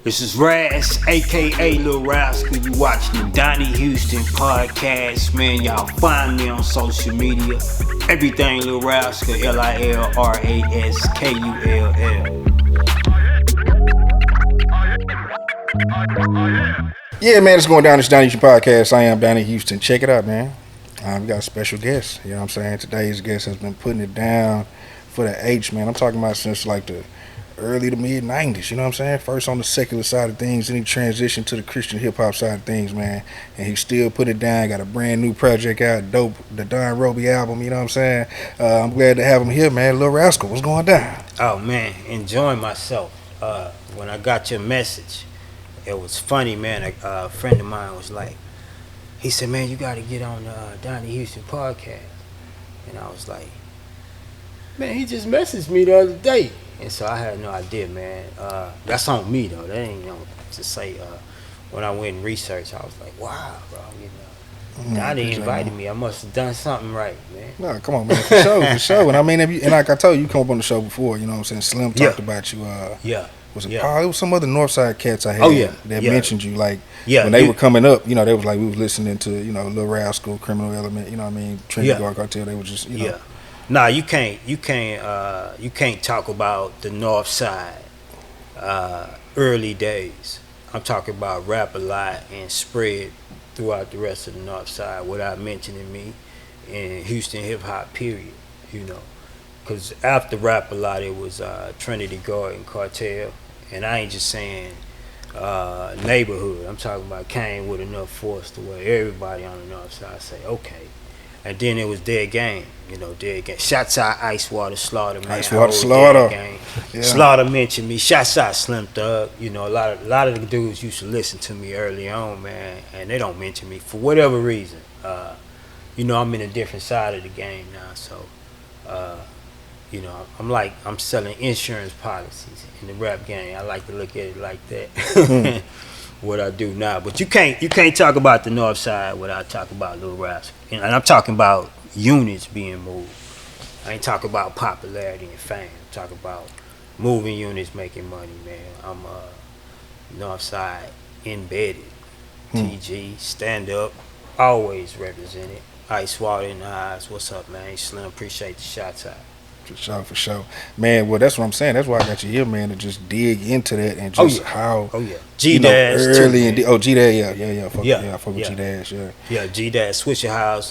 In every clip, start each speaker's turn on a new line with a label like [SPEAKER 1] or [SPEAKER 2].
[SPEAKER 1] This is Raz, aka Lil Raskull. You watching the Donnie Houston podcast, man. Y'all find me on social media. Everything Lil Raskull, LILRASKULL.
[SPEAKER 2] Yeah, man, it's going down. This Donnie Houston podcast. I am Donnie Houston. Check it out, man. We got a special guest. You know what I'm saying? Today's guest has been putting it down for the H, man. I'm talking about since like the early to mid 90s, you know what I'm saying? First on the secular side of things, then he transitioned to the Christian hip hop side of things, man. And he still put it down, got a brand new project out, dope, the Don Roby album, you know what I'm saying? I'm glad to have him here, man. Lil Raskull, what's going down?
[SPEAKER 1] Oh, man, enjoying myself. When I got your message, it was funny, man. A friend of mine was like, he said, man, you got to get on the Donnie Houston podcast. And I was like, man, he just messaged me the other day. And so I had no idea, man. That's on me, though. That ain't, to say, when I went and researched, I was like, wow, bro, Donnie invited me. I must have done something right, man.
[SPEAKER 2] No, come on, man, for sure. And I mean, and like I told you, you come up on the show before, you know what I'm saying? Slim talked about you. Was it Paul? It was some other Northside cats I had that mentioned you. Like, when they were coming up, you know, they was like, we was listening to, you know, Lil Raskull, Criminal Element, you know what I mean? Trinity Garden Cartel, they were just, you know.
[SPEAKER 1] Nah, you can't talk about the North Side early days. I'm talking about Rap a Lot and spread throughout the rest of the North Side without mentioning me in Houston hip hop period, you know. Because after Rap a Lot, it was Trinity Garden Cartel, and I ain't just saying neighborhood. I'm talking about came with enough force to where everybody on the North Side say, okay. And then it was Dead Game, you know, Dead Game. Shots out Ice Water Slaughter, man.
[SPEAKER 2] Ice Water Slaughter.
[SPEAKER 1] Yeah. Slaughter mentioned me. Shots out Slim Thug. You know, a lot of the dudes used to listen to me early on, man, and they don't mention me for whatever reason. You know, I'm in a different side of the game now, so you know, I'm selling insurance policies in the rap game. I like to look at it like that. What I do now, but you can't talk about the North Side without talking about Lil Raskull, and I'm talking about units being moved. I ain't talking about popularity and fame. I'm talking about moving units, making money, man. I'm North Side embedded. TG, stand up, always represented. Ice Water in the eyes. What's up, man? Slim, appreciate the shots out.
[SPEAKER 2] For sure. Man, well, that's what I'm saying. That's why I got you here, man, to just dig into that and just how.
[SPEAKER 1] G-Dash,
[SPEAKER 2] early and G-Dash, fuck with G-Dash,
[SPEAKER 1] Yeah, G-Dash, Swisher House.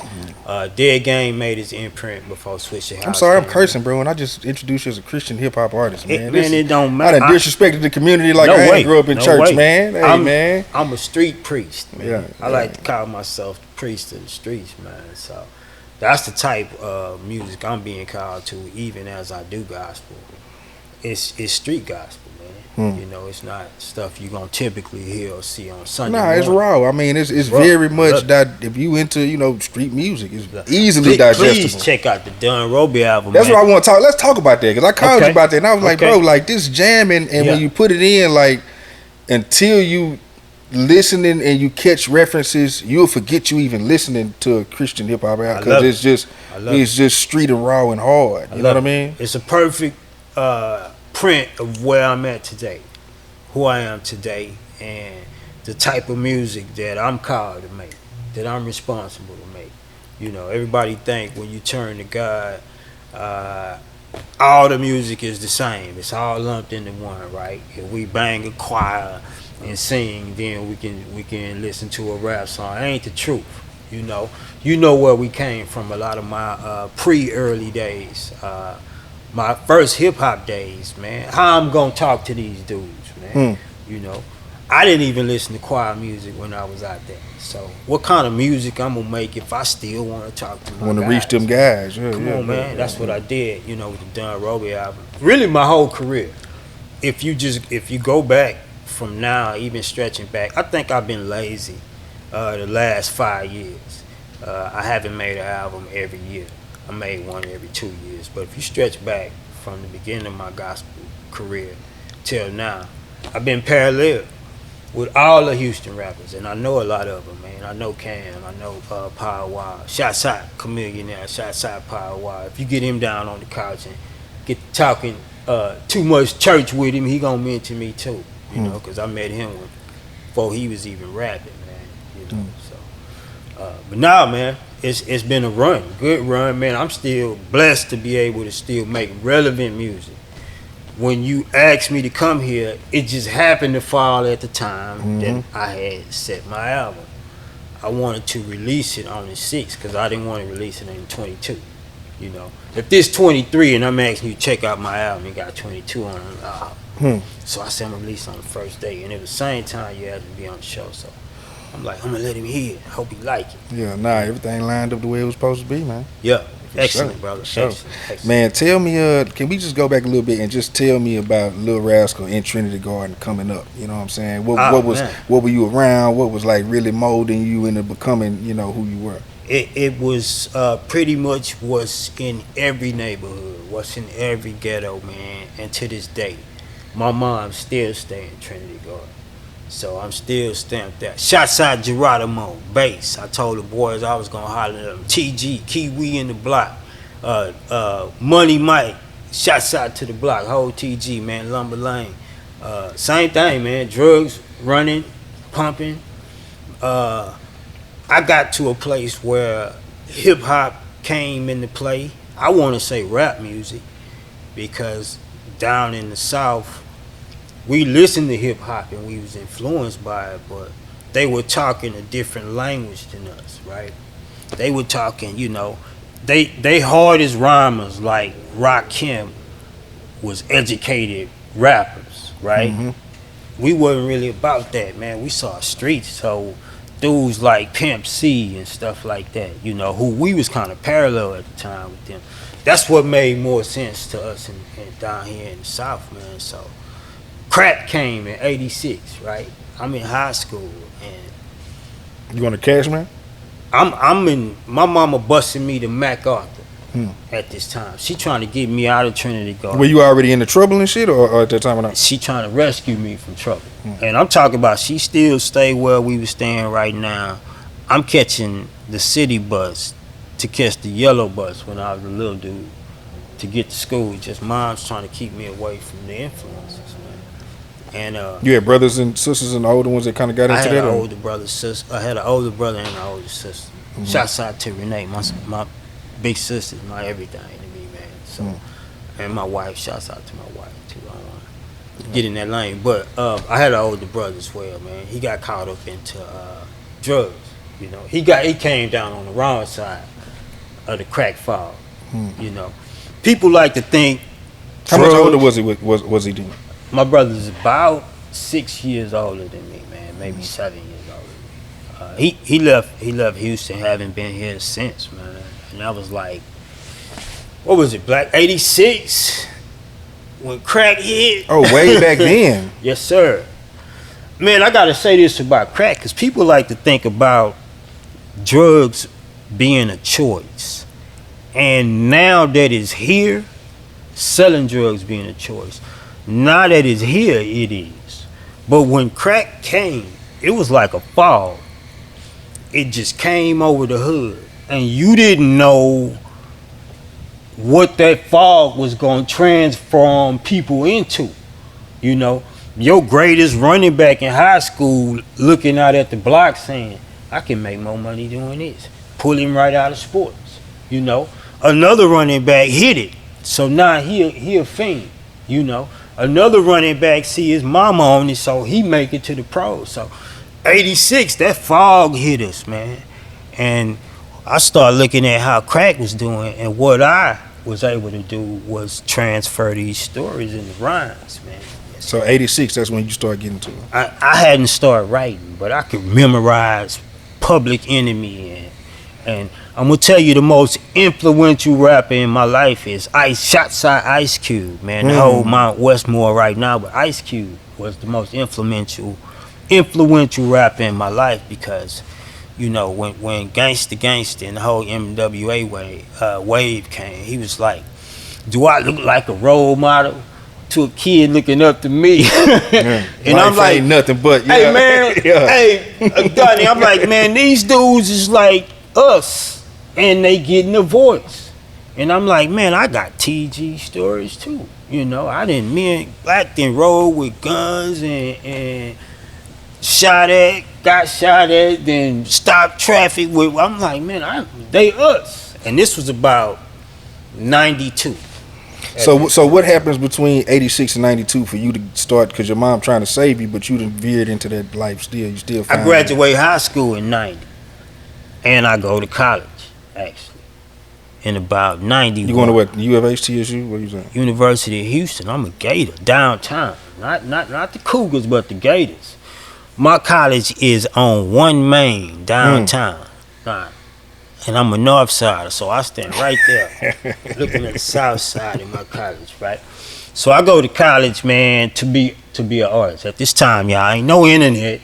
[SPEAKER 1] Dead Game made his imprint before Swisher House.
[SPEAKER 2] I'm sorry, I'm cursing, bro, and I just introduced you as a Christian hip-hop artist, man.
[SPEAKER 1] It don't matter.
[SPEAKER 2] I done disrespected the community like I ain't grew up in church, man. Hey, man.
[SPEAKER 1] I'm a street priest, man.
[SPEAKER 2] Yeah,
[SPEAKER 1] I like to call myself the priest of the streets, man, so. That's the type of music I'm being called to, even as I do gospel. It's street gospel, man. You know, it's not stuff you're gonna typically hear or see on Sunday.
[SPEAKER 2] Nah, it's raw. I mean, it's very much that if you into, you know, street music, it's easily digestible.
[SPEAKER 1] Please check out the Don Roby album.
[SPEAKER 2] That's what I want to talk. Let's talk about that, because I called you about that, and I was like,
[SPEAKER 1] bro,
[SPEAKER 2] like this jamming, and when you put it in, like, until you listening and you catch references, you'll forget you even listening to a Christian hip hop album, because it's just street and raw and hard. You know what I mean?
[SPEAKER 1] It's a perfect print of where I'm at today, who I am today, and the type of music that I'm called to make, that I'm responsible to make. You know, everybody think when you turn to God, all the music is the same. It's all lumped into one, right? If we bang a choir and sing, then we can listen to a rap song. It ain't the truth, you know. You know where we came from. A lot of my pre-early days, my first hip hop days, man. How I'm gonna talk to these dudes, man? You know, I didn't even listen to choir music when I was out there. So what kind of music I'm gonna make if I still want to talk to my
[SPEAKER 2] want to
[SPEAKER 1] guys?
[SPEAKER 2] reach them guys?
[SPEAKER 1] Come on, man. That's what I did. You know, with the Don Roby album. Really, my whole career. If you go back. From now, even stretching back, I think I've been lazy the last 5 years. I haven't made an album every year. I made one every 2 years. But if you stretch back from the beginning of my gospel career till now, I've been parallel with all the Houston rappers, and I know a lot of them, man. I know Cam, I know Power Wild, Shots Out, Chameleon now, Shots Out, Power Wild. If you get him down on the couch and get talking too much church with him, he gonna mention me too. you know, because I met him before he was even rapping, man. You know, so. But now, man, it's been a run, good run, man. I'm still blessed to be able to still make relevant music. When you asked me to come here, it just happened to fall at the time that I had set my album. I wanted to release it on the 6th because I didn't want to release it in 22. You know, if this 23 and I'm asking you to check out my album, it got 22 on it. So I said I'm gonna release on the first day, and it was the same time you had to be on the show. So I'm like, I'm gonna let him hear it. Hope he like it.
[SPEAKER 2] Yeah, everything lined up the way it was supposed to be, man.
[SPEAKER 1] Yeah, excellent, brother. Excellent.
[SPEAKER 2] Man, tell me, can we just go back a little bit and just tell me about Lil Raskull in Trinity Garden coming up? You know what I'm saying? What were you around? What was like really molding you into becoming, you know, who you were?
[SPEAKER 1] It was pretty much what's in every neighborhood, what's in every ghetto, man. And to this day, my mom still stay in Trinity Garden. So I'm still stamped there. Shots out Geronimo, bass. I told the boys I was gonna holler at them. TG, Kiwi in the block. Money Mike, shots out to the block. Whole TG, man, Lumber Lane. Same thing, man. Drugs, running, pumping. I got to a place where hip hop came into play. I wanna say rap music, because down in the South, we listened to hip hop and we was influenced by it, but they were talking a different language than us, right? They were talking, you know, they hardest rhymers like Rakim was educated rappers, right? We wasn't really about that, man. We saw streets, so dudes like Pimp C and stuff like that, you know, who we was kind of parallel at the time with them. That's what made more sense to us and down here in the South, man. So crack came in '86, right? I'm in high school, and
[SPEAKER 2] you want to cash, man?
[SPEAKER 1] I'm in. My mama busting me to MacArthur at this time. She trying to get me out of Trinity Garden.
[SPEAKER 2] Were you already in the trouble and shit, or at that time or not?
[SPEAKER 1] She trying to rescue me from trouble, and I'm talking about she still stay where we was staying right now. I'm catching the city bus to catch the yellow bus when I was a little dude to get to school. Just mom's trying to keep me away from the influences, man. And
[SPEAKER 2] you had brothers and sisters and the older ones that kind of got into that?
[SPEAKER 1] I had an older brother, sister. I had an older brother and an older sister. Shouts out to Renee, my big sister, my everything to me, man. So, and my wife. Shouts out to my wife too. I don't want to get in that lane, but I had an older brother as well, man. He got caught up into drugs. You know, he came down on the wrong side of the crack fog. You know, people like to think.
[SPEAKER 2] How much older was he doing?
[SPEAKER 1] My brother's about 6 years older than me, man. Maybe 7 years older than me. He left Houston, haven't been here since, man. And I was like, what was it, Black? '86 when crack hit.
[SPEAKER 2] Oh, way back then.
[SPEAKER 1] Yes, sir. Man, I gotta say this about crack, because people like to think about drugs being a choice, and now that it's here, selling drugs being a choice. Now that it's here, it is. But when crack came, it was like a fog. It just came over the hood, and you didn't know what that fog was going to transform people into. You know, your greatest running back in high school looking out at the block saying, I can make more money doing this. Pull him right out of sports. You know, another running back hit it, so now he a fiend. You know, another running back see his mama on it, so he make it to the pros. So '86, that fog hit us, man. And I started looking at how crack was doing, and what I was able to do was transfer these stories into rhymes, man.
[SPEAKER 2] So '86, that's when you started getting to it.
[SPEAKER 1] I hadn't started writing, but I could memorize Public Enemy, and I'm gonna tell you the most influential rapper in my life is Ice Cube, man. The whole Mount Westmore right now, but Ice Cube was the most influential rapper in my life, because, you know, when Gangsta and the whole NWA wave came, he was like, do I look like a role model to a kid looking up to me? And I'm like,
[SPEAKER 2] ain't nothing but,
[SPEAKER 1] hey man, hey Donnie, I'm like, man, these dudes is like us, and they getting a voice. And I'm like, man, I got TG stories too. You know, me and Black didn't roll with guns and got shot at, then stopped traffic with. I'm like, man, they us. And this was about 92.
[SPEAKER 2] So what happens between 86 and 92 for you to start? Because your mom trying to save you, but you done veered into that life still. You still.
[SPEAKER 1] I graduate high school in 90, and I go to college actually in about 91.
[SPEAKER 2] You going to what? U of H, TSU? What are you saying?
[SPEAKER 1] University of Houston. I'm a Gator downtown, not the Cougars, but the Gators. My college is on 1 Main downtown. And I'm a north sider, so I stand right there looking at the south side of my college, right? So I go to college, man, to be an artist. At this time, y'all, ain't no internet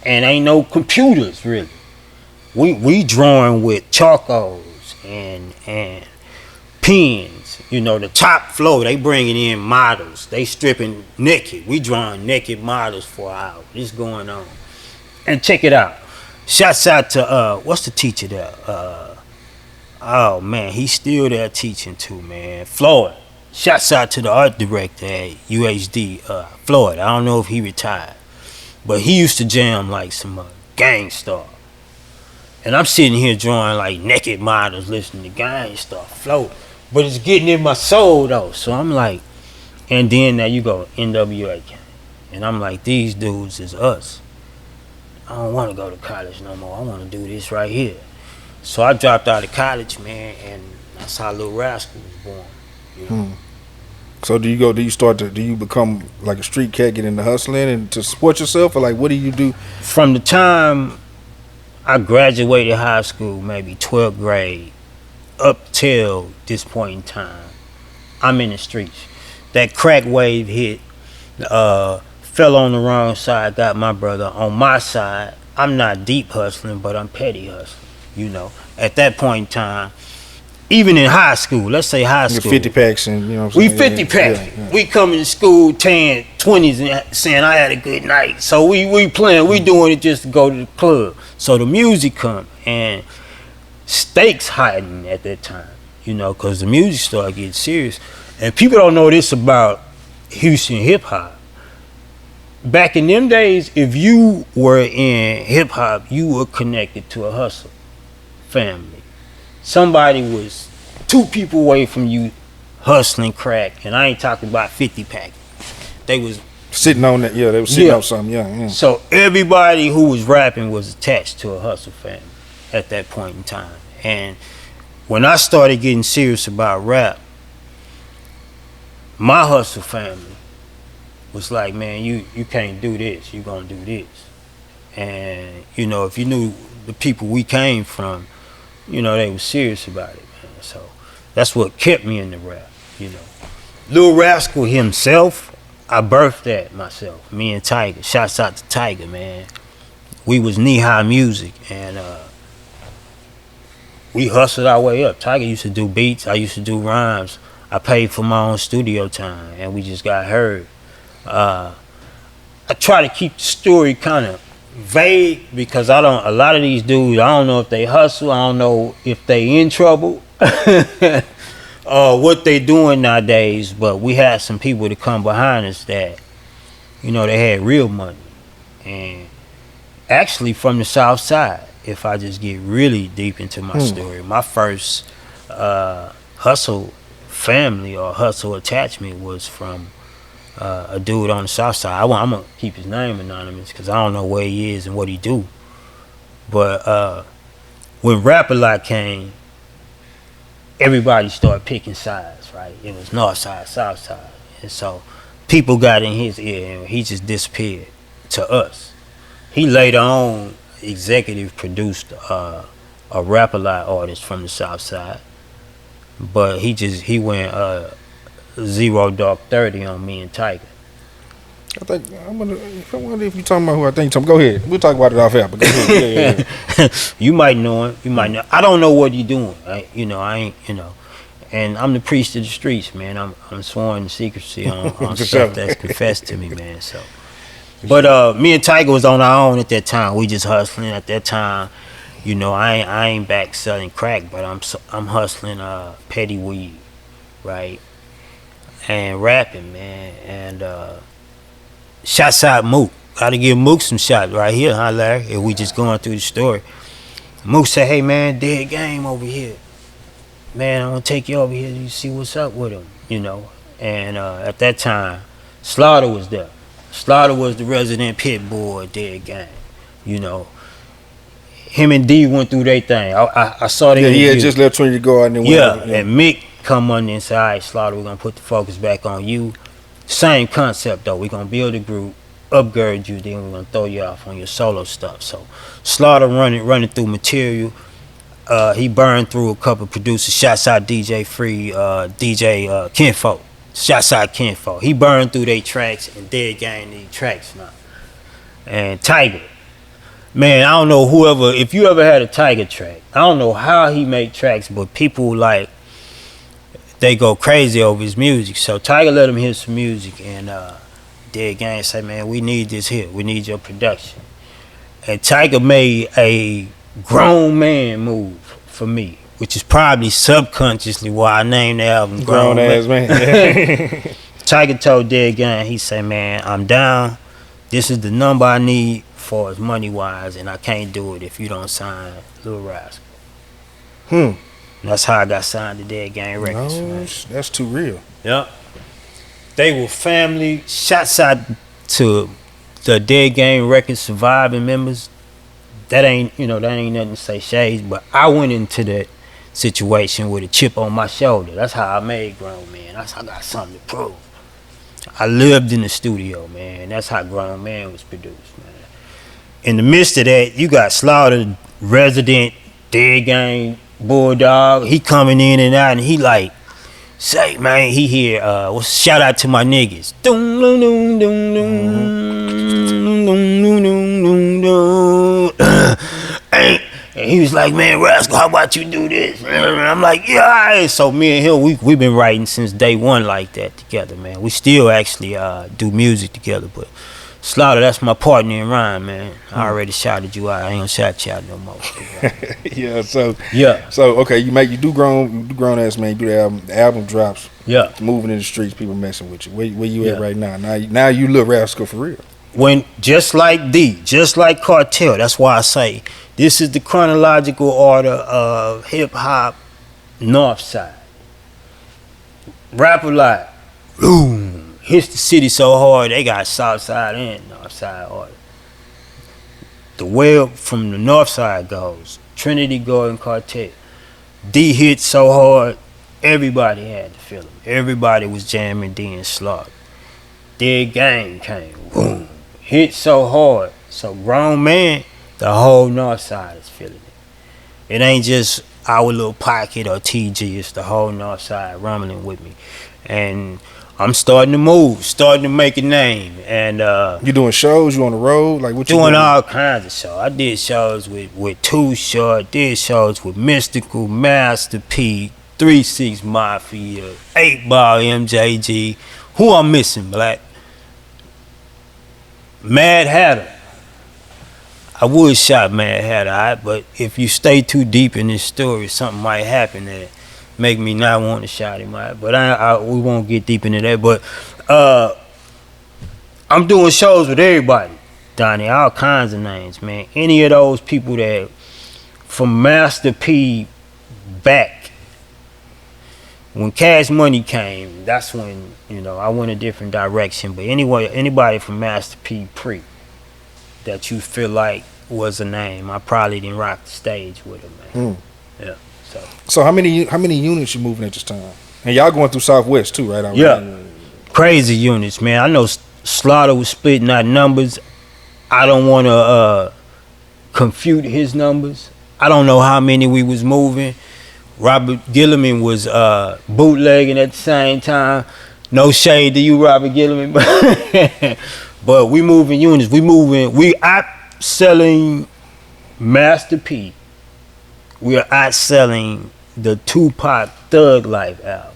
[SPEAKER 1] and ain't no computers really. We drawing with charcoals and pens. You know, the top floor, they bringing in models. They stripping naked. We drawing naked models for an hour. This going on. And check it out. Shouts out to what's the teacher there? Oh man, he's still there teaching too, man. Floyd. Shouts out to the art director at UHD, Floyd. I don't know if he retired, but he used to jam like some Gang Starr. And I'm sitting here drawing like naked models, listening to Gang Starr, Floyd. But it's getting in my soul though, so I'm like, and then now you go NWA, and I'm like, these dudes is us. I don't want to go to college no more. I want to do this right here. So I dropped out of college, man, and that's how Lil Raskull was born. You know?
[SPEAKER 2] So do you become like a street cat, get into hustling and to support yourself, or like what do you do?
[SPEAKER 1] From the time I graduated high school, maybe 12th grade, up till this point in time, I'm in the streets. That crack wave hit, fell on the wrong side, got my brother on my side. I'm not deep hustling, but I'm petty hustling, you know. At that point in time, even in high school, let's say high school.
[SPEAKER 2] 50 packs and, you know what I'm saying?
[SPEAKER 1] We 50 packs. Yeah. We coming to school 10, 20s and saying I had a good night. So we playing, we doing it just to go to the club. So the music come and stakes heightened at that time, you know, because the music started getting serious. And people don't know this about Houston hip hop. Back in them days, if you were in hip hop, you were connected to a hustle family. Somebody was 2 people away from you hustling crack, and I ain't talking about 50 pack. They was
[SPEAKER 2] sitting on that, they was sitting on something, yeah.
[SPEAKER 1] So everybody who was rapping was attached to a hustle family at that point in time. And when I started getting serious about rap, my hustle family was like, man, you can't do this, you gonna do this. And, you know, if you knew the people we came from, you know, they were serious about it, man. So that's what kept me in the rap, you know. Lil Raskull himself, I birthed that myself, me and Tiger. Shouts out to Tiger, man. We was knee-high music, and we hustled our way up. Tiger used to do beats, I used to do rhymes. I paid for my own studio time, and we just got heard. I try to keep the story kind of vague because a lot of these dudes, I don't know if they hustle, I don't know if they in trouble, what they doing nowadays, but we had some people to come behind us that, you know, they had real money. And actually from the south side, if I just get really deep into my story, my first hustle family or hustle attachment was from a dude on the south side. I'm gonna keep his name anonymous because I don't know where he is and what he do. But when Rap-A-Lot came, everybody started picking sides, right? It was north side, south side, and so people got in his ear and he just disappeared to us. He later on executive produced a Rap-A-Lot artist from the south side, but he went 0 Dark 30 on me and Tiger.
[SPEAKER 2] I wonder if you're talking about who I think you're talking. Go ahead. We'll talk about it off air, but go ahead. Yeah.
[SPEAKER 1] You might know him. You might know. I don't know what he doing. I ain't, you know. And I'm the priest of the streets, man. I'm sworn to secrecy on stuff that's confessed to me, man. So, but me and Tiger was on our own at that time. We just hustling at that time. You know, I ain't back selling crack, but I'm hustling petty weed, right? And rapping, man. And shots out Mook. Gotta give Mook some shots right here, huh, Larry? If we just going through the story. Mook said, hey man, dead game over here. Man, I'm gonna take you over here to see what's up with him, you know. And at that time, Slaughter was there. Slaughter was the resident pit bull at Dead Game, you know. Him and D went through their thing. I saw them.
[SPEAKER 2] Yeah, he had just left Trinity Garden and
[SPEAKER 1] yeah, and Mick come on and say, all right, Slaughter, we're gonna put the focus back on you. Same concept though. We're gonna build a group, upgrade you, then we're gonna throw you off on your solo stuff. So Slaughter running through material. He burned through a couple producers. Shots out DJ Free, DJ Kinfolk. Shots out Kinfolk. He burned through their tracks and Dead Gang these tracks now. And Tiger. Man, I don't know if you ever had a Tiger track, I don't know how he make tracks, but people like, they go crazy over his music. So Tiger let him hear some music, and Dead Gang say, man, we need this here. We need your production. And Tiger made a grown man move for me, which is probably subconsciously why I named the album Grown
[SPEAKER 2] Ass Man.
[SPEAKER 1] Tiger told Dead Gang, he said, man, I'm down. This is the number I need for as money wise, and I can't do it if you don't sign Lil Raskull. That's how I got signed to Dead Gang Records.
[SPEAKER 2] No,
[SPEAKER 1] man.
[SPEAKER 2] that's too real.
[SPEAKER 1] Yep. They were family. Shots out to the Dead Gang Records surviving members. That ain't nothing to say shades, but I went into that situation with a chip on my shoulder. That's how I made Grown Man. That's how I got something to prove. I lived in the studio, man. That's how Grown Man was produced, man. In the midst of that, you got Slaughter, resident Dead Gang Bulldog. He coming in and out, and he like, say, man, he hear, shout out to my niggas. Doom, doom, doom, doom, doom, doom, doom, doom, doom. And he was like, man, Rascal, how about you do this? And I'm like, yeah. So me and him, we've been writing since day one like that together, man. We still actually do music together, but Slaughter, that's my partner in rhyme, man. I already shouted you out. I ain't gonna shout you out no more.
[SPEAKER 2] Yeah. So okay, you do grown ass man. You do the album drops.
[SPEAKER 1] Yeah.
[SPEAKER 2] Moving in the streets, people messing with you. Where you at right now? Now you Lil Raskull for real.
[SPEAKER 1] When just like D, just like Cartel. That's why I say this is the chronological order of hip hop. North Side. Rap a lot. Boom. Hits the city so hard they got South Side and North Side order. The way from the North Side goes, Trinity Garden Quartet. D hit so hard, everybody had to feel him. Everybody was jamming D and Slaughter. Dead Gang came, boom. Hit so hard, so Grown Man, the whole North Side is feeling it. It ain't just our little pocket or TG, it's the whole North Side rumbling with me. And I'm starting to move, starting to make a name, and
[SPEAKER 2] you doing shows? You on the road? Like what you
[SPEAKER 1] doing? All kinds of shows. I did shows with Too Short, did shows with Mystical, Master P, 3-6 Mafia, 8 Ball MJG. Who I'm missing, Black? Mad Hatter. I would shot Mad Hatter, right? But if you stay too deep in this story, something might happen that make me not want to shout him out. But we won't get deep into that. But I'm doing shows with everybody, Donnie, all kinds of names, man. Any of those people that from Master P back, when Cash Money came, that's when, I went a different direction. But anyway, anybody from Master P pre that you feel like was a name, I probably didn't rock the stage with him, man. Yeah.
[SPEAKER 2] So how many units you moving at this time? And y'all going through Southwest too, right?
[SPEAKER 1] Yeah. Crazy units, man. I know Slaughter was splitting out numbers. I don't want to confute his numbers. I don't know how many we was moving. Robert Gilliman was bootlegging at the same time. No shade to you, Robert Gilliman, but we moving units. We out selling Master P. We are outselling the Tupac Thug Life album.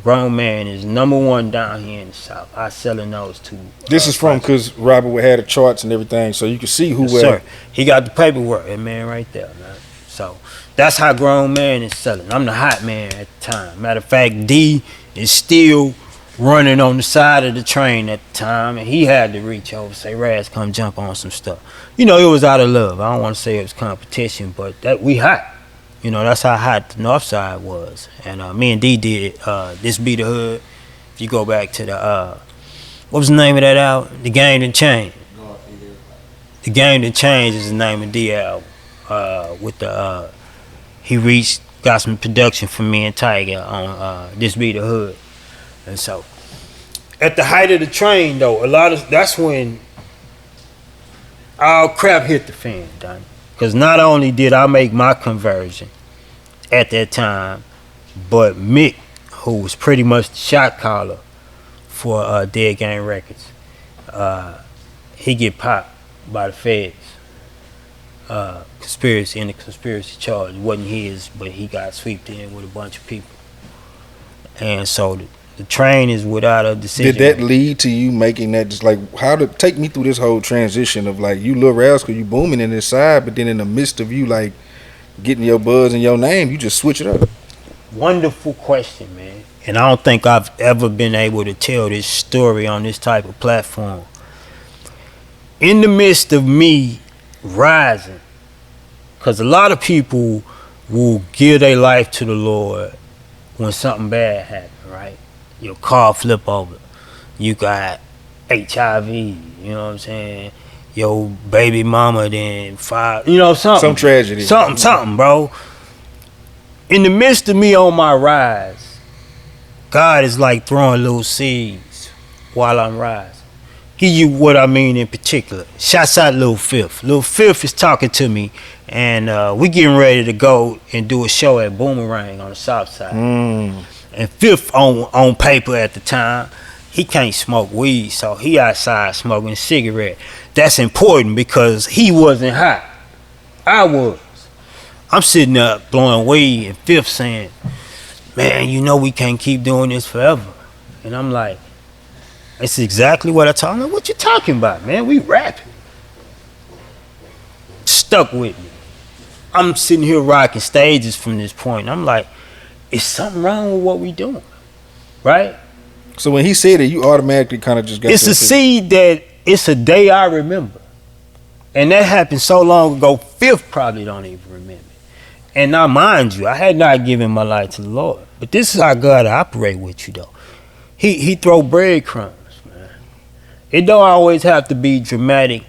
[SPEAKER 1] Grown Man is #1 down here in the South. I selling those two.
[SPEAKER 2] This is from because Robert had the charts and everything, so you can see who.
[SPEAKER 1] Yes, sir. He got the paperwork, that man right there, man. So that's how Grown Man is selling. I'm the hot man at the time. Matter of fact, D is still running on the side of the train at the time, and he had to reach over, say, Raz, come jump on some stuff. You know, it was out of love. I don't want to say it was competition, but that we hot. You know, that's how hot the North Side was. And me and D did This Be the Hood. If you go back to the, what was the name of that album? The Game That Changed. The Game That Changed is the name of D album. With the, he got some production from me and Tiger on This Be the Hood. And so, at the height of the train, though, that's when all crap hit the fan, Donnie. Because not only did I make my conversion at that time, but Mick, who was pretty much the shot caller for Dead Gang Records, he get popped by the feds. Conspiracy charge. It wasn't his, but he got swept in with a bunch of people. And so the train is without a decision.
[SPEAKER 2] Did that lead to you making that, just like, take me through this whole transition of, like, you Lil Raskull, you booming in this side, but then in the midst of you, like, getting your buzz and your name, you just switch it up?
[SPEAKER 1] Wonderful question, man. And I don't think I've ever been able to tell this story on this type of platform. In the midst of me rising, because a lot of people will give their life to the Lord when something bad happens, right? Your car flip over, you got HIV, you know what I'm saying? Your baby mama then fired, you know, something.
[SPEAKER 2] Some tragedy.
[SPEAKER 1] Something, bro. In the midst of me on my rise, God is like throwing little seeds while I'm rising. Give you what I mean in particular. Shouts out Lil Fifth. Lil Fifth is talking to me, and we getting ready to go and do a show at Boomerang on the South Side. And Fifth on paper at the time, he can't smoke weed, so he outside smoking a cigarette. That's important because he wasn't hot. I was. I'm sitting up blowing weed, and Fifth saying, man, you know we can't keep doing this forever. And I'm like, that's exactly what I told him. What you talking about, man? We rapping. Stuck with me. I'm sitting here rocking stages from this point. I'm like, is something wrong with what we doing? Right?
[SPEAKER 2] So when he said it, you automatically kind of just got...
[SPEAKER 1] It's a seed that, it's a day I remember. And that happened so long ago, Fifth probably don't even remember. And now, mind you, I had not given my life to the Lord. But this is how God operate with you, though. He throw breadcrumbs, man. It don't always have to be dramatic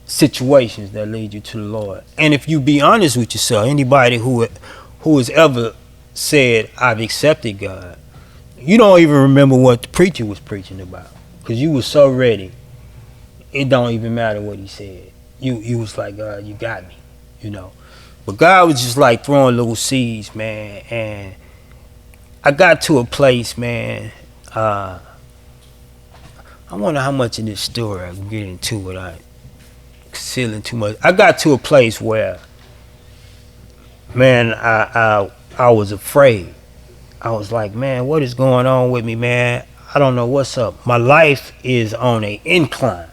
[SPEAKER 1] situations that lead you to the Lord. And if you be honest with yourself, anybody who has ever said, I've accepted God, you don't even remember what the preacher was preaching about. Because you was so ready, it don't even matter what he said. You was like, God, you got me, you know. But God was just like throwing little seeds, man. And I got to a place, man, I wonder how much in this story I can get into without concealing too much. I got to a place where, man, I was afraid. I was like, man, what is going on with me, man? I don't know what's up. My life is on an incline.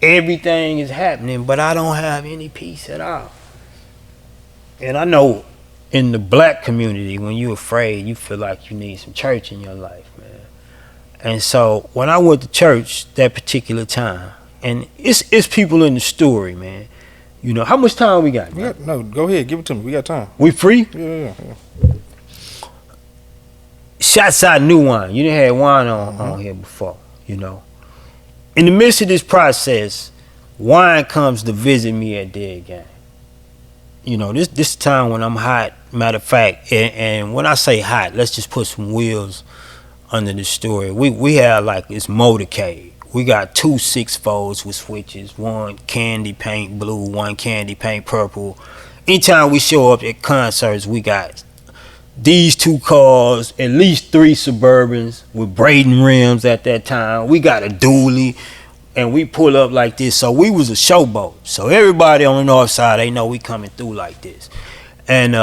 [SPEAKER 1] Everything is happening, but I don't have any peace at all. And I know in the black community, when you're afraid, you feel like you need some church in your life, man. And so when I went to church that particular time, and it's people in the story, man. You know, how much time we got?
[SPEAKER 2] No, go ahead, give it to me. We got time.
[SPEAKER 1] We free?
[SPEAKER 2] Yeah.
[SPEAKER 1] Shots out New Wine. You done had wine on here before, you know. In the midst of this process, Wine comes to visit me at Dead Gang. You know, this time when I'm hot, matter of fact, and when I say hot, let's just put some wheels under the story. We have like this motorcade. We got 2 6-folds with switches, one candy paint blue, one candy paint purple. Anytime we show up at concerts, we got these 2 cars, at least 3 Suburbans with braiding rims at that time. We got a dually, and we pull up like this. So we was a showboat. So everybody on the north side, they know we coming through like this. And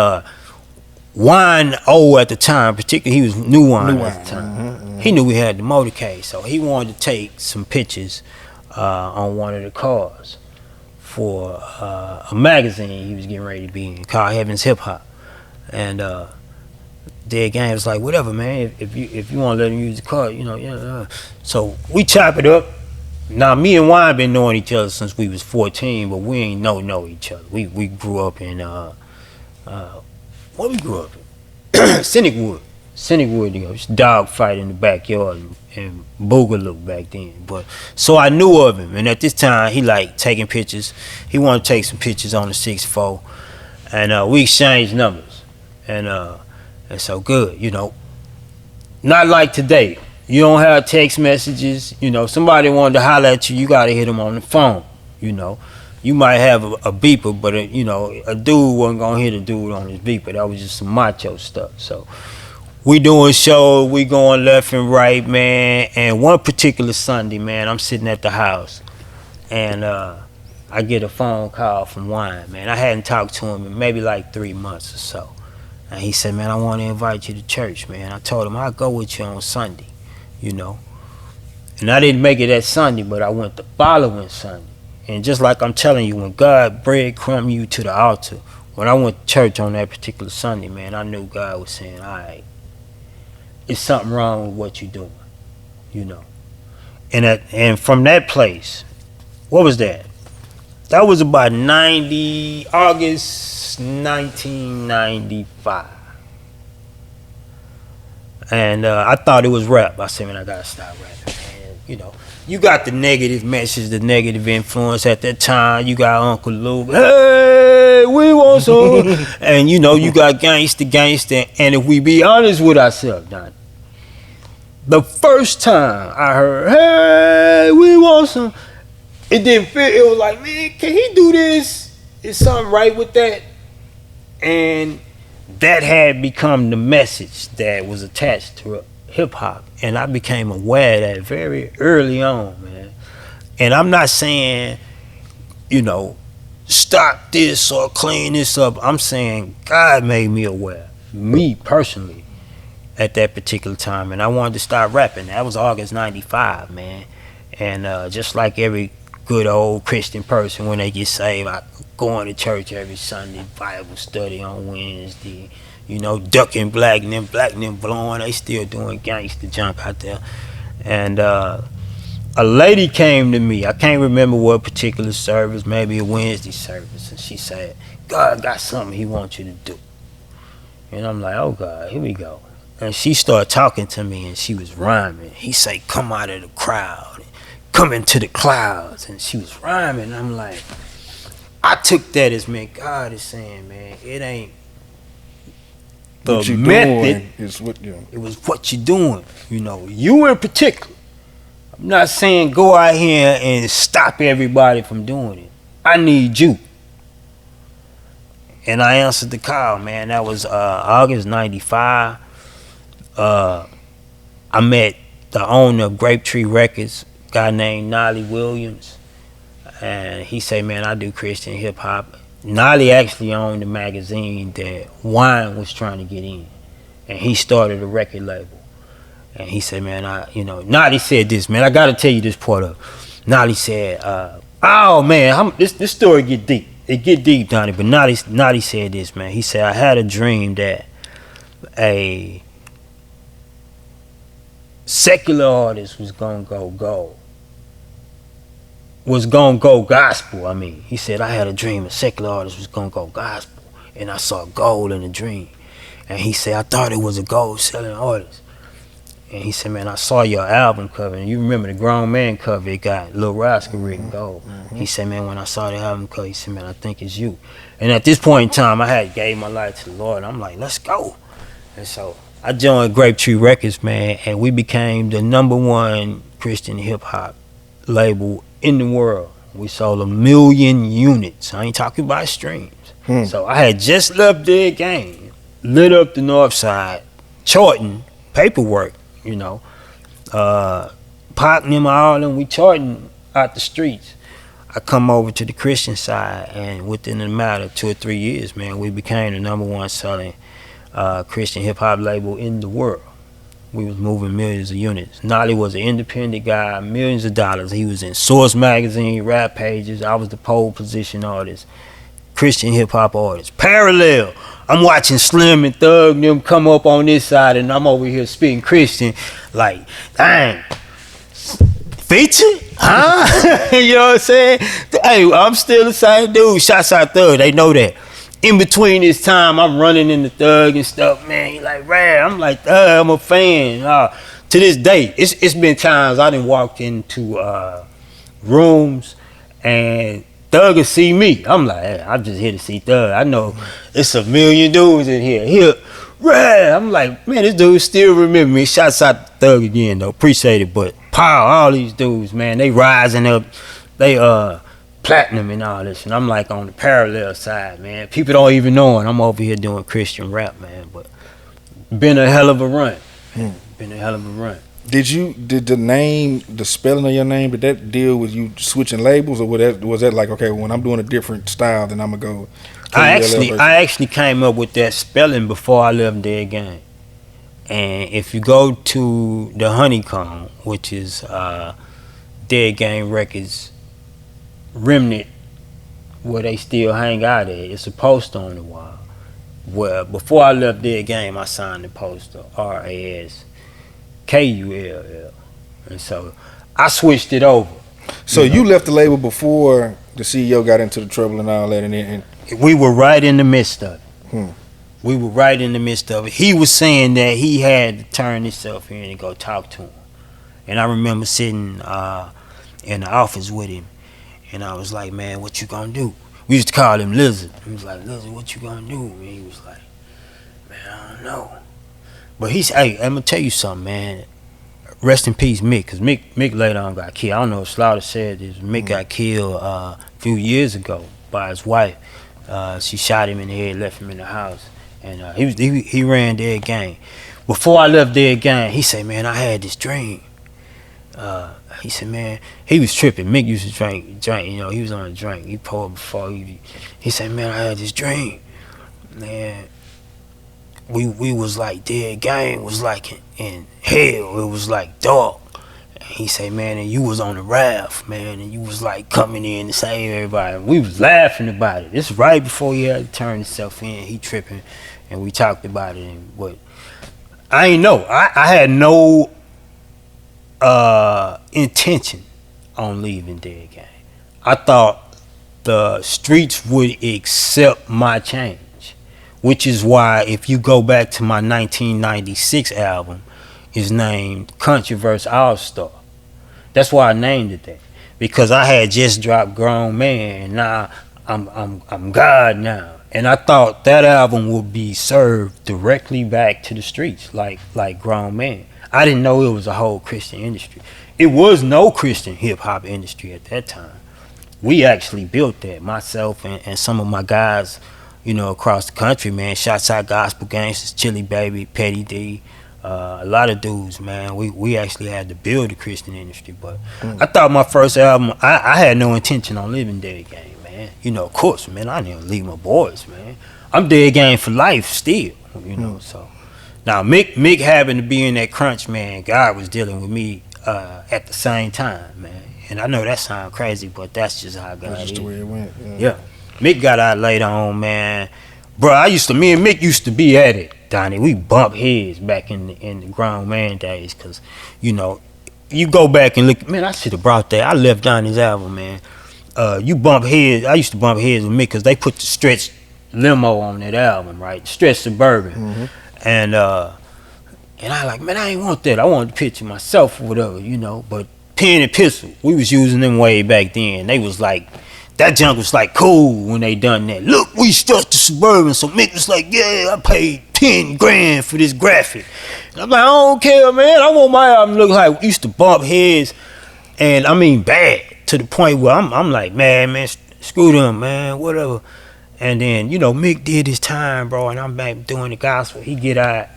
[SPEAKER 1] Wine old at the time, particularly he was new wine
[SPEAKER 2] New
[SPEAKER 1] at the
[SPEAKER 2] Wine.
[SPEAKER 1] time. He knew we had the motorcade, so he wanted to take some pictures on one of the cars for a magazine he was getting ready to be in called Heaven's Hip Hop. And Dead Gang was like, whatever, man. If you want to let him use the car, yeah. So we chop it up. Now me and Wine been knowing each other since we was 14, but we ain't know each other. We grew up in what we grew up in? Cynic Wood, just dog fight in the backyard and Boogaloo back then. But so I knew of him, and at this time he like taking pictures. He wanted to take some pictures on the 6'4", and we exchanged numbers, and so good, Not like today. You don't have text messages. Somebody wanted to holler at you, you gotta hit them on the phone. You might have a beeper, but a dude wasn't gonna hit a dude on his beeper. That was just some macho stuff. So we doing shows, we going left and right, man. And one particular Sunday, man, I'm sitting at the house, and I get a phone call from Wine, man. I hadn't talked to him in maybe like 3 months or so. And he said, man, I want to invite you to church, man. I told him I'll go with you on Sunday, And I didn't make it that Sunday, but I went the following Sunday. And just like I'm telling you, when God breadcrumbed you to the altar, when I went to church on that particular Sunday, man, I knew God was saying, all right, it's something wrong with what you're doing, And from that place, what was that? That was about August 1995. And I thought it was rap. I said, man, I gotta stop rapping, man. You got the negative message, the negative influence at that time. You got Uncle Luke, hey, we want some. And you got gangster. And if we be honest with ourselves, Donnie, the first time I heard, hey, we want some, it didn't fit. It was like, man, can he do this? Is something right with that? And that had become the message that was attached to hip hop, and I became aware of that very early on, man. And I'm not saying, stop this or clean this up. I'm saying God made me aware, me personally, at that particular time, and I wanted to start rapping. That was August '95, man. And just like every good old Christian person, when they get saved, I going to church every Sunday, Bible study on Wednesday. Ducking black and them blowing. They still doing gangster junk out there. And a lady came to me. I can't remember what particular service, maybe a Wednesday service. And she said, God got something he wants you to do. And I'm like, oh God, here we go. And she started talking to me, and she was rhyming. He said, come out of the crowd, come into the clouds. And she was rhyming. And I'm like, I took that as, man, God is saying, man, it ain't the
[SPEAKER 2] what you
[SPEAKER 1] method,
[SPEAKER 2] doing is what you.
[SPEAKER 1] It was what you're doing. You in particular. I'm not saying go out here and stop everybody from doing it. I need you. And I answered the call, man. That was August '95. I met the owner of Grapetree Records, a guy named Nolly Williams. And he said, man, I do Christian hip hop. Nolly actually owned the magazine that Wine was trying to get in. And he started a record label. And he said, man, Nolly said this, man, I got to tell you this part of it. Nolly said, oh, man, this story get deep. It get deep, Donnie, but Nolly said this, man. He said, I had a dream that a secular artist was going to go gold. Was gonna go gospel. I mean, he said, I had a dream a secular artist was gonna go gospel, and I saw gold in the dream. And he said, I thought it was a gold selling artist. And he said, man, I saw your album cover, and you remember the Grown Man cover, it got Lil Raskull written gold. He said, man, when I saw the album cover, he said, man, I think it's you. And at this point in time, I had gave my life to the Lord. I'm like, let's go. And so I joined Grapetree Records, man, and we became the #1 Christian hip hop label in the world. We sold 1 million units. I ain't talking about streams. So I had just left Dead Gang, lit up the north side, charting paperwork, Pop and them all, and we charting out the streets. I come over to the Christian side, and within a matter of 2 or 3 years, man, we became the #1 selling Christian hip hop label in the world. We was moving millions of units. Nolly was an independent guy, millions of dollars. He was in Source magazine, Rap Pages. I was the pole position artist, Christian hip hop artist. Parallel. I'm watching Slim and Thug and them come up on this side, and I'm over here spitting Christian. Like, dang, feature? Huh? You know what I'm saying? Hey, I'm still the same dude. Shots out Thug. They know that. In between this time, I'm running in the Thug and stuff, man. He like, Rad. I'm like, I'm a fan. To this day, it's been times I done walked into rooms and Thug will see me. I'm like, hey, I'm just here to see Thug. I know it's a million dudes in here. Here, Rad. I'm like, man, this dude still remember me. Shouts out to Thug again, though. Appreciate it. But power, all these dudes, man, they rising up. They platinum and all this, and I'm like on the parallel side, man. People don't even know it. I'm over here doing Christian rap, man. But been a hell of a run. Been a hell of a run.
[SPEAKER 2] Did the name, the spelling of your name, did that deal with you switching labels, or was that like, okay, when I'm doing a different style, then I'm gonna go?
[SPEAKER 1] I actually came up with that spelling before I left Dead Game. And if you go to the Honeycomb, which is Dead Game Records remnant, where they still hang out at, it's a poster on the wall. Well, before I left Dead Game, I signed the poster, RASKULL. And so I switched it over.
[SPEAKER 2] So you left the label before the CEO got into the trouble and all that, and
[SPEAKER 1] we were right in the midst of it. We were right in the midst of it. He was saying that he had to turn himself in and go talk to him. And I remember sitting in the office with him, and I was like, man, what you gonna do? We used to call him Lizard. He was like, Lizard, what you gonna do? And he was like, man, I don't know. But he said, hey, I'm gonna tell you something, man. Rest in peace, Mick, because Mick later on got killed. I don't know if Slaughter said this. Mick got killed a few years ago by his wife. She shot him in the head, left him in the house. And he ran Dead Game. Before I left Dead Game, he said, man, I had this dream. He said, man, he was tripping. Mick used to drink, you know, he was on a drink. He poured before he said, man, I had this dream. Man, we was like Dead Game was like in hell. It was like dark. And he said, man, and you was on the raft, man, and you was like coming in to save everybody. And we was laughing about it. This right before he had to turn himself in. He tripping, and we talked about it. But I ain't know. I had no intention on leaving Dead Game. I thought the streets would accept my change, which is why if you go back to my 1996 album, it's named Controverse All Star. That's why I named it that, because I had just dropped Grown Man, and now I'm God now, and I thought that album would be served directly back to the streets, like Grown Man. I didn't know it was a whole Christian industry. It was no Christian hip hop industry at that time. We actually built that, myself and some of my guys, you know, across the country, man. Shots Out Gospel Gangsters, Chili Baby, Petty D, a lot of dudes, man. We actually had to build the Christian industry. But I thought my first album, I had no intention on leaving Dead Game, man. You know, of course, man, I didn't leave my boys, man. I'm Dead Game for life still, you know, so. Now, Mick happened to be in that crunch, man. God was dealing with me at the same time, man. And I know that sounds crazy, but that's just how God is.
[SPEAKER 2] That's just the way it went.
[SPEAKER 1] Yeah. Mick got out later on, man. Bro, me and Mick used to be at it, Donnie. We bump heads back in the Grown Man days, because, you know, you go back and look, man, I should have brought that. I left Donnie's album, man. You bump heads. I used to bump heads with Mick because they put the Stretch Limo on that album, right? Stretch Suburban. Mm-hmm. And I like, man, I ain't want that. I wanted to picture myself or whatever, you know. But Pen and Pistol, we was using them way back then. They was like, that junk was like cool when they done that. Look, we stuck to Suburban. So Mick was like, yeah, I paid 10 grand for this graphic. And I'm like, I don't care, man. I want my album to look like we used to bump heads. And I mean bad, to the point where I'm like, man, screw them, man, whatever. And then, you know, Mick did his time, bro, and I'm back doing the gospel. He get out.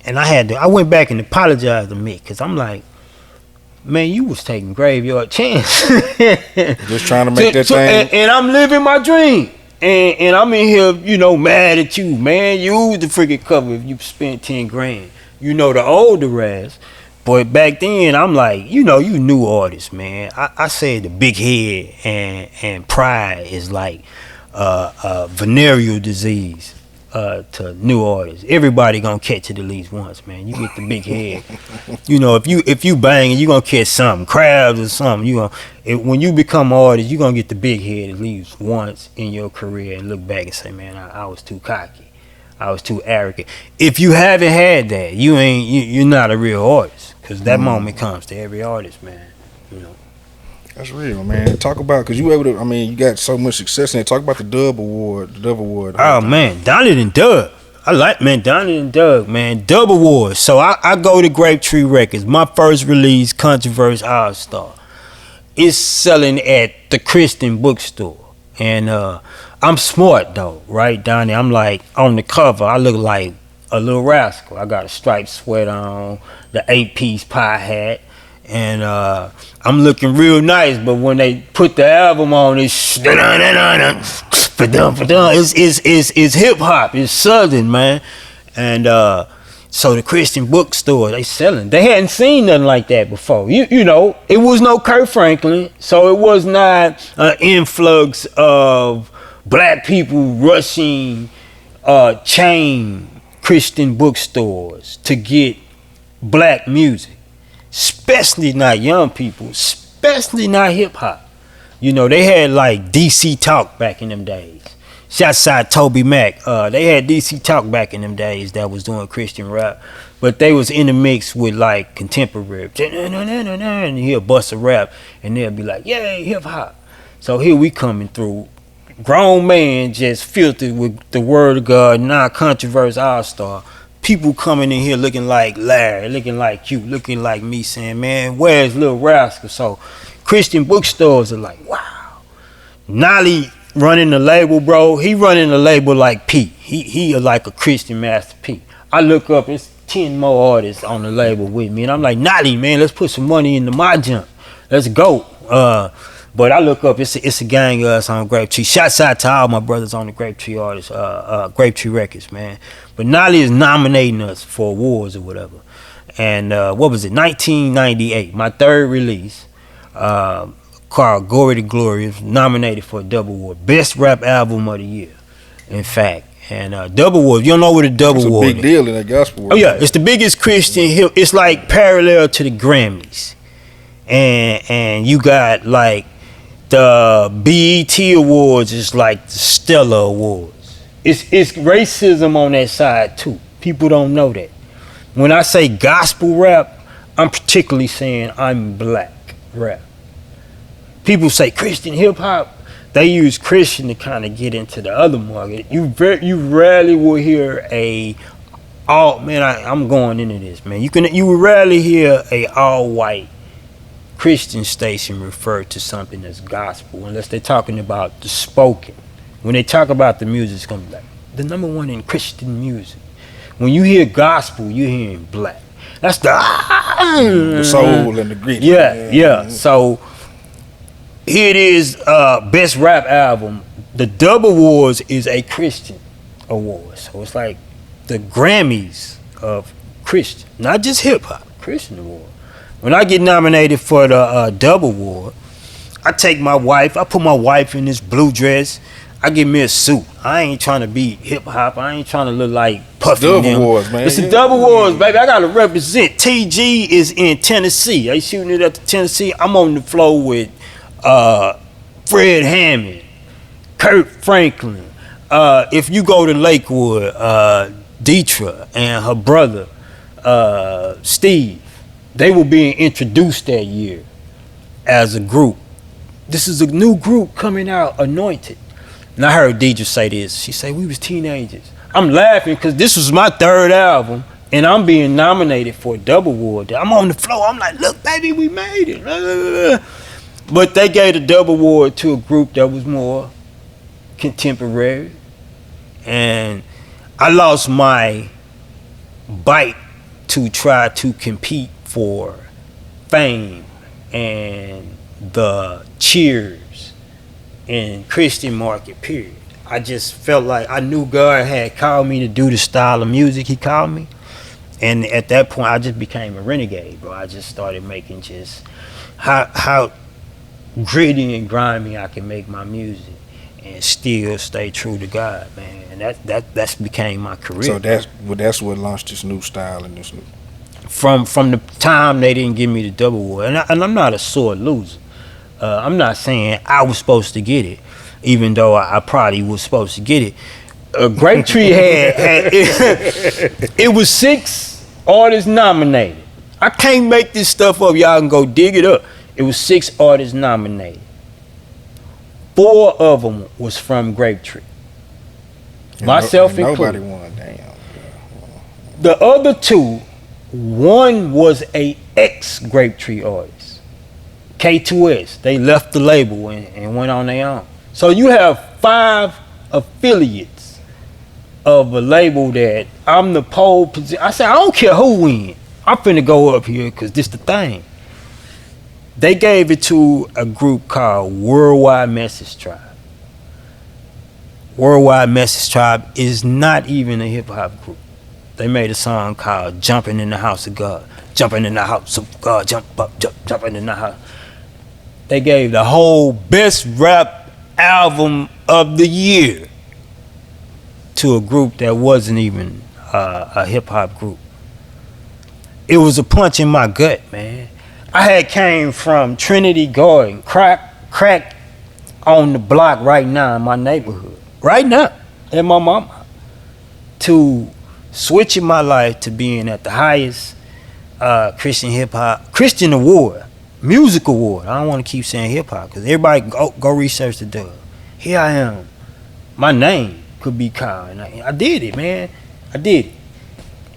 [SPEAKER 1] And I went back and apologized to Mick, because I'm like, man, you was taking graveyard chance.
[SPEAKER 2] Just trying to make that thing.
[SPEAKER 1] And I'm living my dream. And I'm in here, mad at you, man. Use the freaking cover if you spent 10 grand. The older ass. But back then, I'm like, you new artists, man. I said the big head and pride is like venereal disease to new artists. Everybody gonna catch it at least once, man. You get the big head. If you banging, you gonna catch something, crabs or something. When you become an artist, you gonna get the big head at least once in your career and look back and say, man, I was too cocky. I was too arrogant. If you haven't had that, you're not a real artist, because that moment comes to every artist, man.
[SPEAKER 2] That's real, man. Talk about, because you able to, you got so much success in it. Talk about the Dub Award.
[SPEAKER 1] Oh, man, Donnie and Doug. I like, man, Donnie and Doug, man. Dub Awards. So I go to Grapetree Records. My first release, Controversy All Star. It's selling at the Christian bookstore. And I'm smart, though, right, Donnie? I'm like, on the cover, I look like a Lil Raskull. I got a striped sweater on, the 8-piece pie hat. And I'm looking real nice, but when they put the album on, it's hip hop, it's southern, man. And so the Christian bookstore, they selling. They hadn't seen nothing like that before. It was no Kurt Franklin, so it was not an influx of black people rushing chain Christian bookstores to get black music. Especially not young people, especially not hip hop. They had like DC Talk back in them days. Shouts out Toby Mac. They had DC Talk back in them days that was doing Christian rap, but they was in the mix with like contemporary. And he'll bust a rap, and they'll be like, "Yay, hip hop!" So here we coming through, grown man just filtered with the word of God, non-controversial all star. People coming in here looking like Larry, looking like you, looking like me, saying, man, where's Lil Raskull? So Christian bookstores are like, wow. Nolly running the label, bro. He running the label like Pete. He like a Christian Master P. I look up, it's 10 more artists on the label with me. And I'm like, Nolly, man, let's put some money into my jump. Let's go. But I look up, it's a gang of us on Grapetree. Shouts out to all my brothers on the Grapetree artists, Grapetree Records, man. But Nolly is nominating us for awards or whatever. And what was it? 1998, my third release, called Glory to Glory, was nominated for a Dub Award, Best Rap Album of the Year. In fact, and Dub Award, you don't know what a Dub Award is?
[SPEAKER 2] It's a big deal in the gospel world.
[SPEAKER 1] Oh yeah, it's the biggest Christian hip. It's like parallel to the Grammys, and you got like the BET Awards is like the Stellar Awards. It's racism on that side too. People don't know that. When I say gospel rap, I'm particularly saying I'm black rap. People say Christian hip hop. They use Christian to kind of get into the other market. You rarely will hear I'm going into this, man. You will rarely hear a all white Christian station refer to something as gospel unless they're talking about the spoken. When they talk about the music, it's gonna be like the number one in Christian music. When you hear gospel, you're hearing black. That's the
[SPEAKER 2] soul and the grit.
[SPEAKER 1] Yeah. So here it is, best rap album. The Dub Awards is a Christian award, so it's like the Grammys of Christian, not just hip hop. Christian award. When I get nominated for the Dub Award, I take my wife. I put my wife in this blue dress. I give me a suit. I ain't trying to be hip hop. I ain't trying to look like Puffy.
[SPEAKER 2] Dub Awards, man.
[SPEAKER 1] It's the Dub Awards, baby. I gotta represent. TG is in Tennessee. They shooting it at the Tennessee. I'm on the floor with Fred Hammond, Kurt Franklin. If you go to Lakewood, Deetra and her brother Steve, they were being introduced that year as a group. This is a new group coming out, Anointed. And I heard Deidre say this. She said, we was teenagers. I'm laughing because this was my third album, and I'm being nominated for a Dub Award. I'm on the floor. I'm like, look, baby, we made it. But they gave the Dub Award to a group that was more contemporary. And I lost my bite to try to compete for fame and the cheers in Christian market, period. I just felt like I knew God had called me to do the style of music He called me, and at that point I just became a renegade, bro. I just started making just how gritty and grimy I can make my music and still stay true to God, man. And that's became my career.
[SPEAKER 2] So that's what launched this new style and this new.
[SPEAKER 1] From the time they didn't give me the double award, and I'm not a sore loser. I'm not saying I was supposed to get it, even though I probably was supposed to get it. Grapetree had it was 6 artists nominated. I can't make this stuff up. Y'all can go dig it up. It was 6 artists nominated. 4 of them was from Grapetree. Myself included.
[SPEAKER 2] Nobody won. Damn.
[SPEAKER 1] The other 2, one was a ex-Grapetree artist, K2S. They left the label and went on their own. So you have 5 affiliates of a label that I'm the pole position. I said, I don't care who win. I'm finna go up here because this the thing. They gave it to a group called Worldwide Message Tribe. Worldwide Message Tribe is not even a hip-hop group. They made a song called Jumping in the House of God. Jumping in the house of God, jumping in the house. They gave the whole best rap album of the year to a group that wasn't even a hip-hop group. It was a punch in my gut, man. I had came from Trinity Garden, crack on the block right now in my neighborhood. Right now, at my mama. To switching my life to being at the highest Christian award, music award. I don't want to keep saying hip hop because everybody go research the dub. Here I am. My name could be called. And I did it, man. I did it.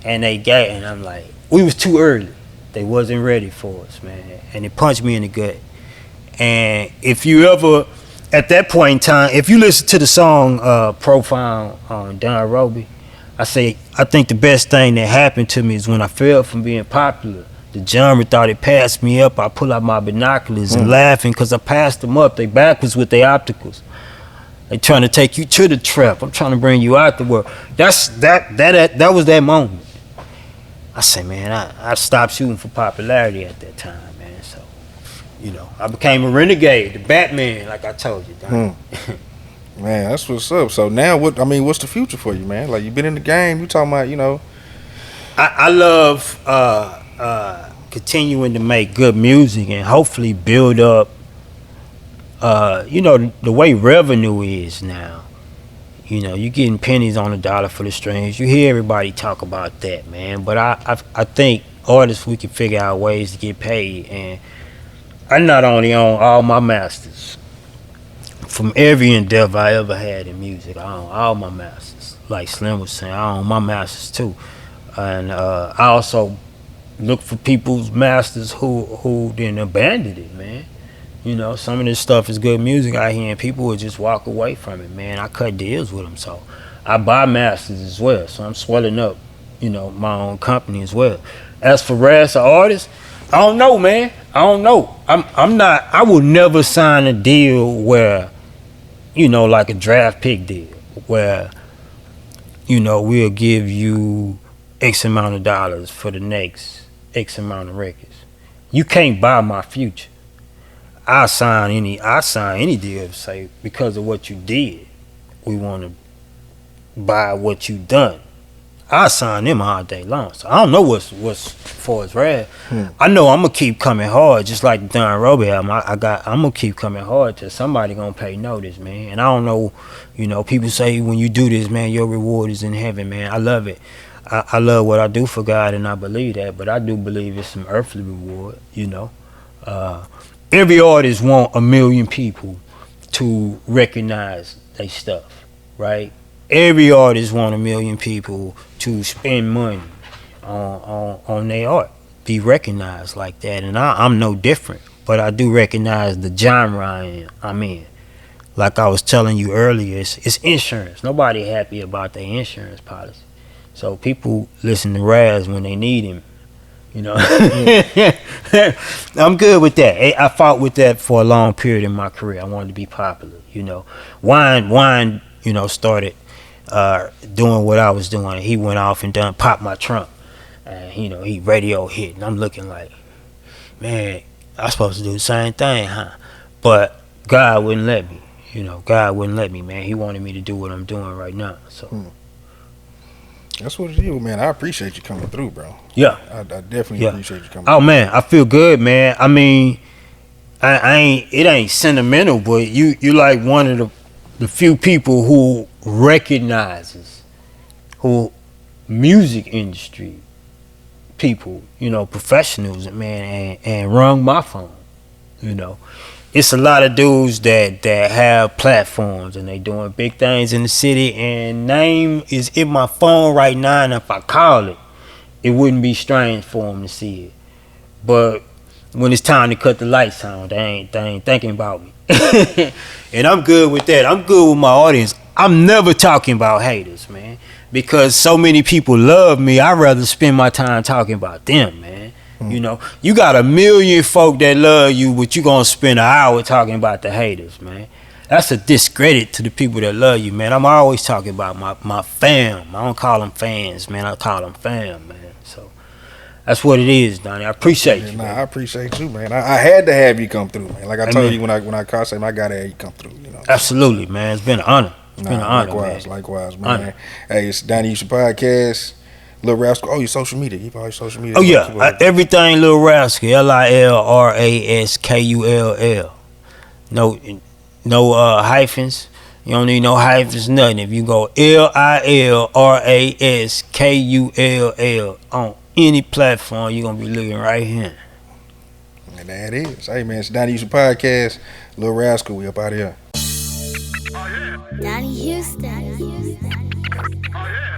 [SPEAKER 1] And and I'm like, we was too early. They wasn't ready for us, man. And it punched me in the gut. And if you ever, at that point in time, if you listen to the song Profound on Don Roby, I think the best thing that happened to me is when I fell from being popular. The genre thought it passed me up. I pull out my binoculars and laughing because I passed them up. They backwards with their opticals. They trying to take you to the trap. I'm trying to bring you out the world. That was that moment. I say, man, I stopped shooting for popularity at that time, man. So, I became a renegade, the Batman, like I told you, Don.
[SPEAKER 2] Man, that's what's up. So now, what's the future for you, man? Like, you've been in the game. You talking about,
[SPEAKER 1] I love continuing to make good music and hopefully build up, the way revenue is now. You're getting pennies on the dollar for the streams. You hear everybody talk about that, man. But I think artists, we can figure out ways to get paid. And I not only own all my masters from every endeavor I ever had in music. I own all my masters. Like Slim was saying, I own my masters too. And I also look for people's masters who then abandoned it, man. Some of this stuff is good music out here and people would just walk away from it, man. I cut deals with them, so I buy masters as well. So I'm swelling up, my own company as well. As for Raz, an artist, I don't know, man. I don't know. I will never sign a deal where, like a draft pick deal, where, we'll give you X amount of dollars for the next X amount of records. You can't buy my future. I sign any deal, say, because of what you did, we want to buy what you done. I sign them all day long. So I don't know what's for as rad. I know I'm gonna keep coming hard, just like the Don Roby album. I'm gonna keep coming hard till somebody gonna pay notice, man. And I don't know, people say when you do this, man, your reward is in heaven, man. I love it. I love what I do for God, and I believe that. But I do believe it's some earthly reward, Every artist want 1 million people to recognize their stuff, right? Every artist want 1 million people to spend money on their art, be recognized like that. And I'm no different, but I do recognize the genre I'm in. Like I was telling you earlier, it's insurance. Nobody happy about their insurance policy. So people listen to Raz when they need him. I'm good with that. I fought with that for a long period in my career. I wanted to be popular. Wine started doing what I was doing. He went off and done popped my trunk, and he radio hit, and I'm looking like, man, I supposed to do the same thing, huh? But God wouldn't let me. God wouldn't let me, man. He wanted me to do what I'm doing right now. So
[SPEAKER 2] that's what it is, man. I appreciate you coming through, bro.
[SPEAKER 1] Yeah,
[SPEAKER 2] I definitely appreciate you coming.
[SPEAKER 1] Oh
[SPEAKER 2] through.
[SPEAKER 1] man, I feel good, man. I mean, I ain't. It ain't sentimental, but you like one of the few people who recognizes who music industry people, professionals, man, and rung my phone. It's a lot of dudes that have platforms and they doing big things in the city, and name is in my phone right now, and if I call it, it wouldn't be strange for them to see it. But when it's time to cut the lights on, they ain't thinking about me. And I'm good with that. I'm good with my audience. I'm never talking about haters, man, because so many people love me. I'd rather spend my time talking about them, man. You got a million folk that love you, but you gonna spend an hour talking about the haters, man. That's a discredit to the people that love you, man. I'm always talking about my fam. I don't call them fans, man. I call them fam, man. So that's what it is, Donnie. I appreciate you.
[SPEAKER 2] I appreciate you, man. I had to have you come through, man. Like I told you when I called, I gotta have you come through.
[SPEAKER 1] Absolutely, man. It's been an honor. It's been an honor,
[SPEAKER 2] likewise, man. Honor. Hey, it's Donnie Houston Podcast. Lil Raskull. Oh, your social media. You probably social media.
[SPEAKER 1] Oh yeah, everything Lil Raskull. LILRASKULL. No hyphens. You don't need no hyphens, nothing. If you go LILRASKULL on any platform, you're gonna be looking right here.
[SPEAKER 2] And that is. Hey man, it's Donnie Houston Podcast. Lil Raskull, we up out of here.
[SPEAKER 3] Donnie Houston. Oh, yeah.